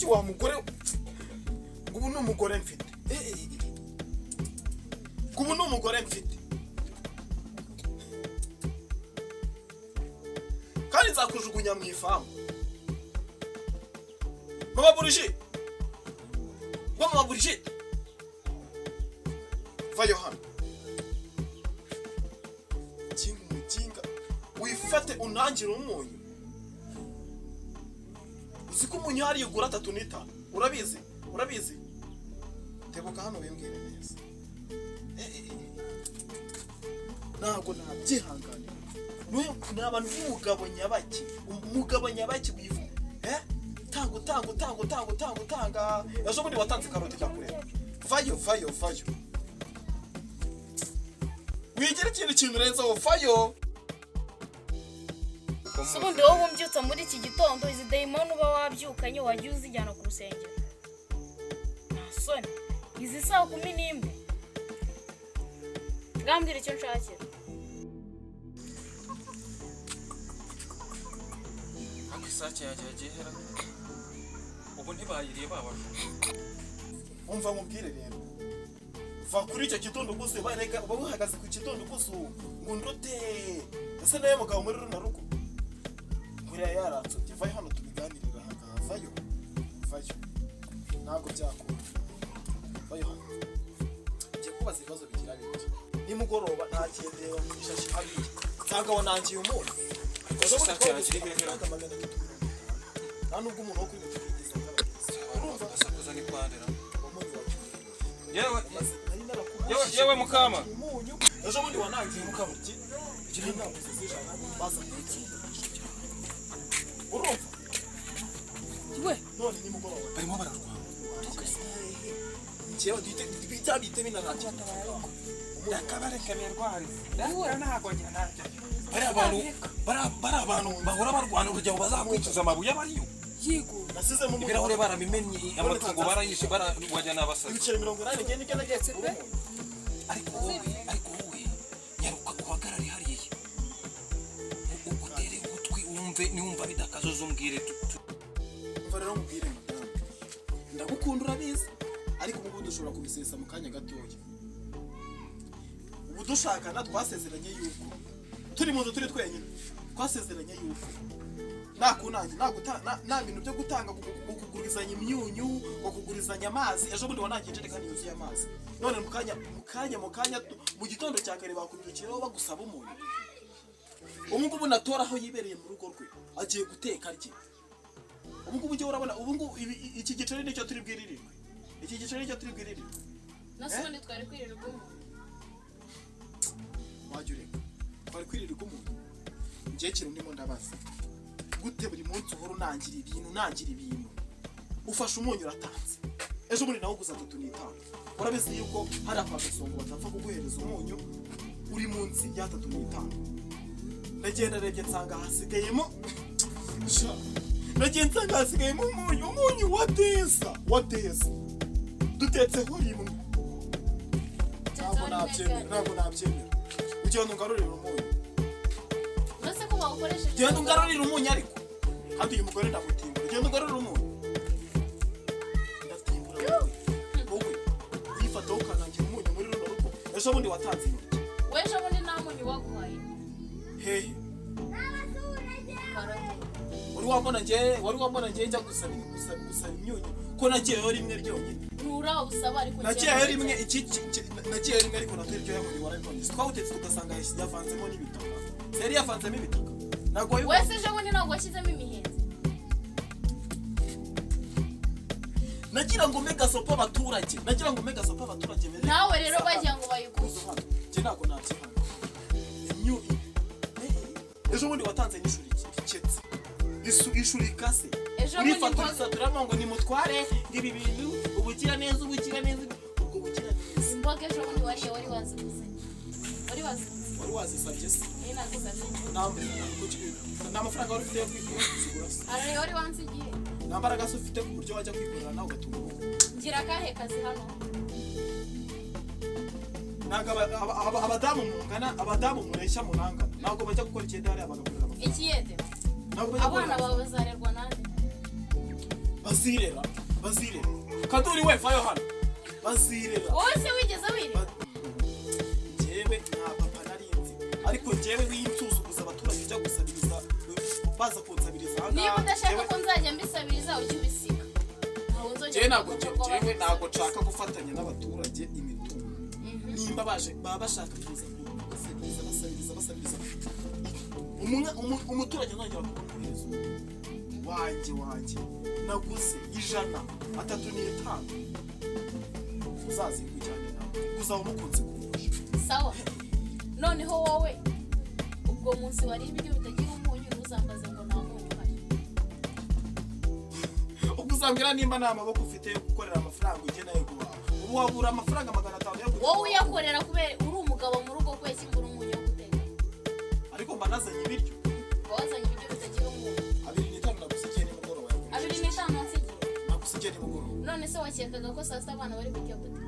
kuki wa mugore ngubu n'umugore mfite ngubu n'umugore mfite kandi nzakujugunya mu ifamu mama Brigitte mama Brigitte vayo hano kinga wifate unangira umunyu uziko umunyu hari ugura 3 urabizi tebuka hano bimbwire neza ntabwo nabyihangane n'abantu umugabo nyabaki wivu tanga ejo bundi watanze karoti cyakureba vayo wigira ikintu urenzaho vayo Subundi wowe umbyutsa muri iki gitondo izi daimoni uba wabyukanye wagiye uzijyana ku rusengero nasoni izi saa 11 ngambwira icyo nshakira akisake yagehera ubu ntibayiriye babasha umva mubwire rero va kuri icyo gitondo gusa barega bahagaze ku gitondo gusa ngo ndote ese naye mugabo muri runo rugo muri yaratso vayo hano tubiganirira hanga vayo ntago byakora vayo hano ngiye kubaza ibibazo bigira bike nimugoroba ntakendeye mu ishashi habi nsanga wanangiye umuntu ariko sake yagihera nubwo umuntu wo kuri bigeza urumva asakuza ni kwandera yewe mukama ejo bundi wanangiye mukabuki igira inama zizijana baza urumva we none nimugoroba barimo bararwana ngiye bite binanacyo yakabarekemerwari ndahura nahagongera najya bari abantu bahora barwana urugero bazakwicuza amabuye bariyo yigo nasize mu ibirahure baramimenye amatungo barayishe barwajya n'abasazi ibiceri 80 ngende ngenda getse ariko wowe nyaruka uhagarare hariya utere ugutwi niwumva bidakazoza umbwire umva rero mubwire ndagukunda urabizi ariko ubu dushobora kubisesa mu kanya gatoya ubu dushakana twasezeranye yuko turi mu nzu turi twenyine twasezeranye yuko nakunange nta bintu byo gutanga kugurizanya imyunyu kugurizanya amazi ejo bundi wanangiye kandi yuzuye amazi none mu kanya mu gitondo cya kare bakubyukiraho bagusaba umuntu ngubu natora aho yibereye mu rugo rwe agiye guteka rye ngubu ujye urabona ngubu iki giceri nicyo turi bwiririre nasone twari kwirirwa wajureka twari kwirirwa umuntu ngiye kintu ndimo ndabaza gute buri munsi uhora unangira ibintu ufasha umunyu uratanze ejo muri nawo gusa 3 urabizi yuko hari abagasongo batapfa kuguhereza umunyu uri munsi ya 3 nagenda rebye nsanga hasigayemo umunyu wateza dutetseho rimwe ntabwo nabyemera ugenda ungarurira umunyu nase ko bakoresheje ugenda ungarurira umunyu ariko kandi uyu mugore ndamutimba ugenda ungarurira umunyu ndatimbura wowe uyifataho ukanangira umunyu muri runo rugo ejo bundi watanze intoki wejo bundi nta munyu waguhaye hehe wari wambona njye njya gusaba imyunyu ko nagiyeho rimwe ryonyine ntura usaba ariko nagiyeho rimwe ariko natwe iryo yamunyu warabibonye twawutetse tugasanga yavanzemo n'ibitaka yari yavanzemo ibitaka ntabwo wese ejo bundi ntabwo washyizemo imihenzi nagira ngo mega sopa abaturage nawe rero bagira ngo bayiguze njye ntabwo nabyihana imyunyu ejo bundi watanze n'ishuri iketse ishuri ikase urifatoriza turabona ngo nimutware ibi bintu ubugira neza ubwo bugira neza imboga ejo bundi wari wazisabye se nta mafaranga wari ufite yo kwigura se wari wansigiye nta mbaraga se ufite ku buryo wajya kwigurira nawe ugatunga ngira akahe kazi hano ntabwo abadamu mureshya munanga ntabwo bajya gukora icyenda hariya bagakorera ikiyede abana bawe bazarerwa nande bazirera Kaduri we vayo hano bazirera wowe se wigeze wiba njyewe nta papa narinzi ariko njyewe w'intuzuguza abaturage ujya gusabiriza baza kunsabiriza aha niba udashaka ko nzajya mbisabiriza ujye ubisiga njyewe ntabwo nshaka gufatanya n'abaturage imitungo nimba baba bashaka kuza basabiriza umuturage ntongera kubona umuherezo wanjye naguze 135 uzazinga cyane nawe uzaba umukunze kumurusha sawa noneho wowe ubwo munsi wari ibiryo bitagira umunyu ntuzambaze ngo nta munyu uhari ubwo uzambwira nimba nta maboko ufite yo gukorera amafaranga ugenewe guhaha ubu wabura amafaranga 500 yo guhaha wowe uyakorera kubera uri umugabo mu rugo kwese imbura umunyu wo guteka ariko mba nazanye ibiryo wazanye ibiryo bitagira umunyu 2.5 nagusigiye nimugoroba 2.5 wansigiye nagusigiye nimugoroba none se wakekaga ko saa sita abana bari kujya gute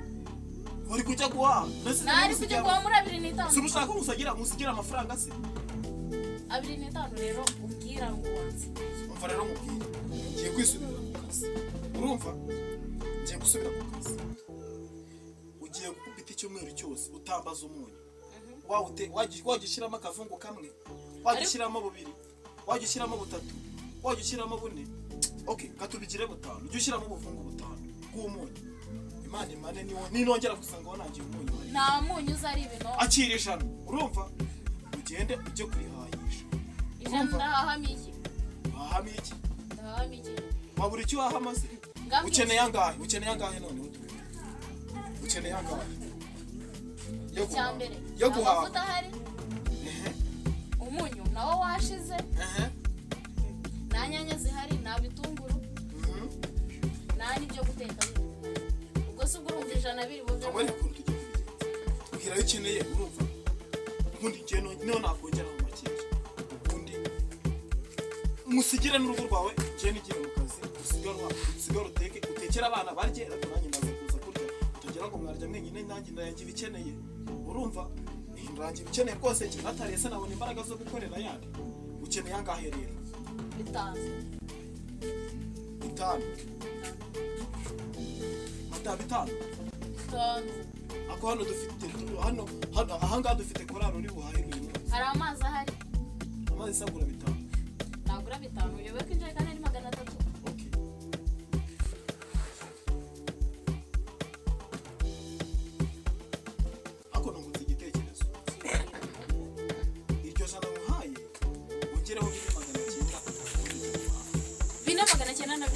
bari kujya guhaha nari kujya guhaha muri 2.5 si ushaka musagira amafaranga se 2.5 rero ubwira ngo wansi umva rero mubwire ngiye kwisubira ku kazi urumva ngiye gusubira ku kazi ugiye gukubita icyumweru cyose utambaza umunyu wagishyiramo akavungu kamwe wagishyiramo bubiri wagishyiramo butatu wagishyiramo bune okay katubigire butanu ujye ushyiramo ubuvungu butanu bw'umunyu imana ninongera gusanga wanangiye umunyu nta munyu uzari ibintu akira 100 urumva ugende ujye kurihahisha ijana ndahahamo iki wabura icyo wahamaze ukeneye angahe none ukeneye angahe icyambere yo guhaha amavuta ahari umunyu nawo washize nta nyanya zihari nta bitunguru nta n'ibyo guteka ubwo se ubwo urumva 100 buvemo tubwira ukeneye urumva ubundi njye niyo nakongera mu makeya ubundi musigire n'urugo rwawe njye nigiye mu kazi usigara utekera abana barye ariko nanjye ndaza kuza kurya utagira ngo mwarya mwenyine nanjye ndayanjye ibikeneye urumva ndanjye ibikeneye rwose njye natariye se nabona imbaraga zo gukorera yandi ukeneye angahe rero 5 ako hano dufite ahangaha dufite korano uri buhahire uyu munsi hari amazi ahari amazi sagura 5 nagura 5 uyoboye ko injerekani ari 300 okay ako nunguze igitekerezo iryo jana muhaye ongereho 900 na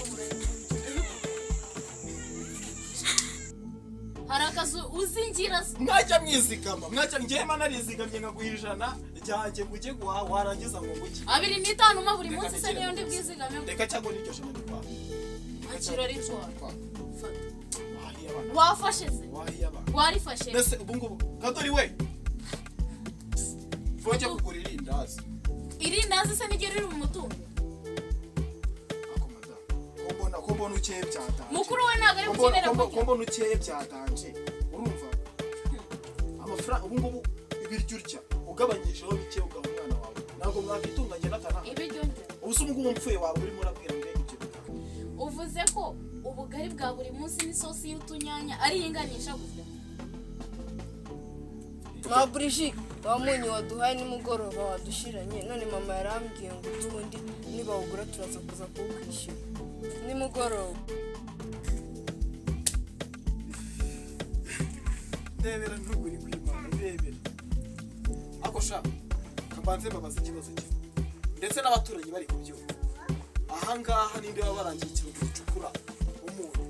hari akazu uzingira mwajya mwizigama mwajya ngema narizigamye ngaguha 100 ryanjye ngujye guha warangiza ngo nguki 2.5 ma buri munsi se niyo ndi bwizigame reka cyangwa n'iryo jana rikwa akiro ritwa wafashe se warifashe nese ubu ngubu Kadori we foje kugura irindazi se nigero riri mu mutungo kombona ukeye byatanje mukuru we ntago ari gukenera kombona ukeye byatanje urumva amafaranga ubu ngubu ibiryo urya ugabanyijeho bike ugaha umwana wawe ntabwo mwakitunganye natana ibiryo ndya ubusa ngubu mpfuye wawe urimo urabwira ngo ibyo uvuze ko ubugari bwa buri munsi n'isosi y'utunyanya ari inganisha gusa Mabrishi wa munyu waduhaye nimugoroba wadushiranye none mama yarambwiye ngo ubundi niba ugura turaza kuza kuwukwishyura nimugoroba ndebera ntuguri kwimana ndebera ako sha kabanze babaza ikibazo cyo ndetse n'abaturanyi bari kubyumva aha ngaha ninde baba barangiye ikintu gicukura umuntu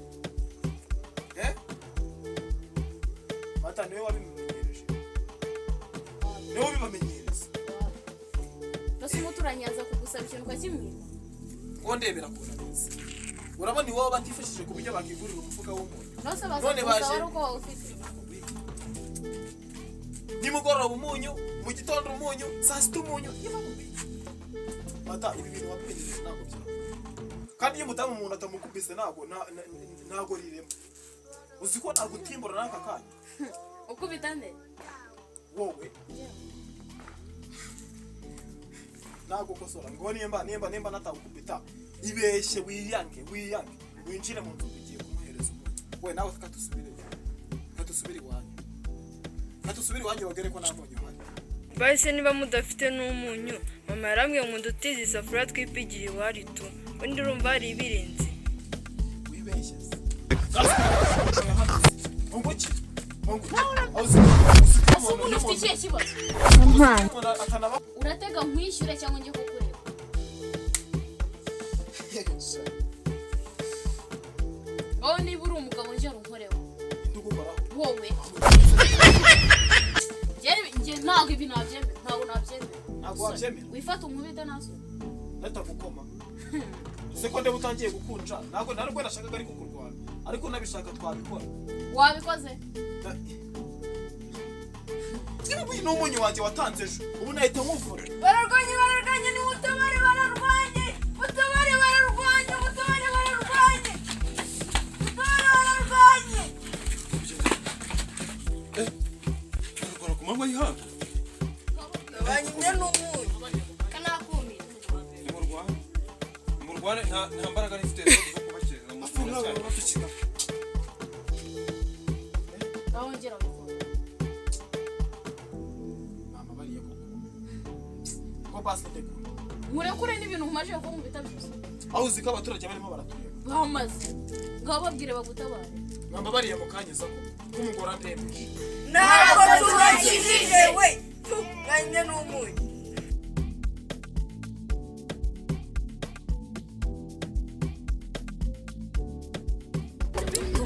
mata niwe wabimenyesheje niwe ubibamenyereza basi umuturanyi aza kugusaba ikintu kimwe ngo ndebera kubona neza urabona iwabo batifashije ku buryo bakigurira umufuka w'umuntu none baje uko ufite nimugoroba umunyu mu gitondo umunyu saa sita umunyu mata ibi bintu wabimenyereza ntabwo byaba kandi iyo mutamu umuntu atamukubise ntabwo rirema uzi ko nagutimbura n'aka kanya ukubita nde wowe nagukosora ngo nimba natagukubita ibeshye wiyange winjire mu nzu ugiye kumuhereza umunyu we nawe katusubire iwanyu bagere ko nta munyu uhari. bahise niba mudafite n'umunyu mama yarambwiye ngo ndutize isafuriya twipigire iwari tu ubundi urumva hari ibirenze wibeshye ubu ufite ikihe kibazo uratega nkwishyure cyangwa njye kukureba wowe niba uri umugabo njye runkoreho wowe njye ntabwo ibi nabyemera ntabwo wabyemera wifata unkubita naso natagukoma ese ko ndeba utangiye gukunja ntabwo narwo nashakaga ari kukurwana ariko nabishaka twabikora wabikoze niba uyu n'umunyu wanjye watanze ejo ubu nahita nkuvura. bararwanye ni mutabare bararwanye bararwara ku manywa y'ihanga banyimye n'umunyu kanakumira murwane nta mbaraga nifite zo kubakiriza mu wongera murekure n'ibintu umaze ko mubita byose aho uzi ko abaturage barimo baratureba bamaze ngaho babwire bagutabare mwamba bariye mu kanya sako nk'umugore atembeje ntabwo tubakijije